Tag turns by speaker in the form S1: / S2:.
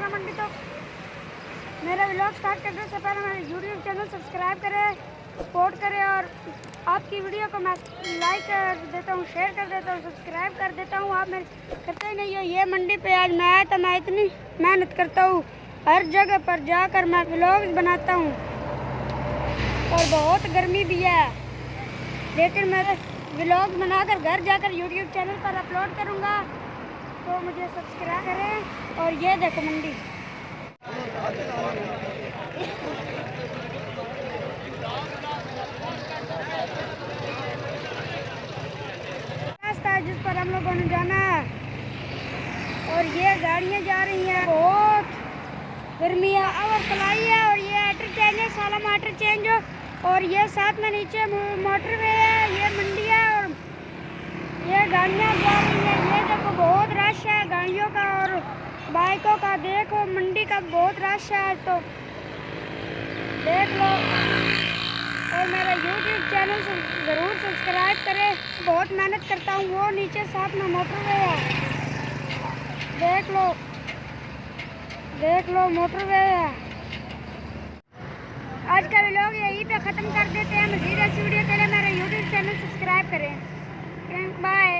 S1: चना मंडी। तो मेरा व्लॉग स्टार्ट करने से पहले मेरे यूट्यूब चैनल सब्सक्राइब करें, सपोर्ट करें और आपकी वीडियो को मैं लाइक कर देता हूँ, शेयर कर देता हूँ, सब्सक्राइब कर देता हूँ। आप मेरे करते ही नहीं हो। ये मंडी पे आज मैं आया तो मैं इतनी मेहनत करता हूँ, हर जगह पर जाकर मैं व्लॉग्स बनाता हूँ और बहुत गर्मी भी है, लेकिन मैं व्लॉग बनाकर घर जाकर यूट्यूब चैनल पर अपलोड करूँगा। तो मुझे सब्सक्राइब करें। और ये देखो मंडी, रास्ता है जिस पर हम लोगों ने जाना है और ये गाड़ियाँ जा रही हैं। बहुत गर्मी है, ओवर फ्लाई है और ये आटर चेंज है, साला मोटर चेंज हो। और ये साथ में नीचे मोटरवे है, ये मंडी है और ये गाड़ियाँ जा रही हैं। ये देखो बहुत रश है गाड़ियों का और बाइकों का। देखो मंडी का बहुत रश है, तो देख लो। और मेरा यूट्यूब चैनल ज़रूर सब्सक्राइब करें, बहुत मेहनत करता हूँ। वो नीचे साथ में मोटरवे है, देख लो मोटरवे है। आज का व्लॉग यहीं पे ख़त्म कर देते हैं। मज़ीद ऐसी वीडियो के लिए मेरा यूट्यूब चैनल सब्सक्राइब करें। बाय।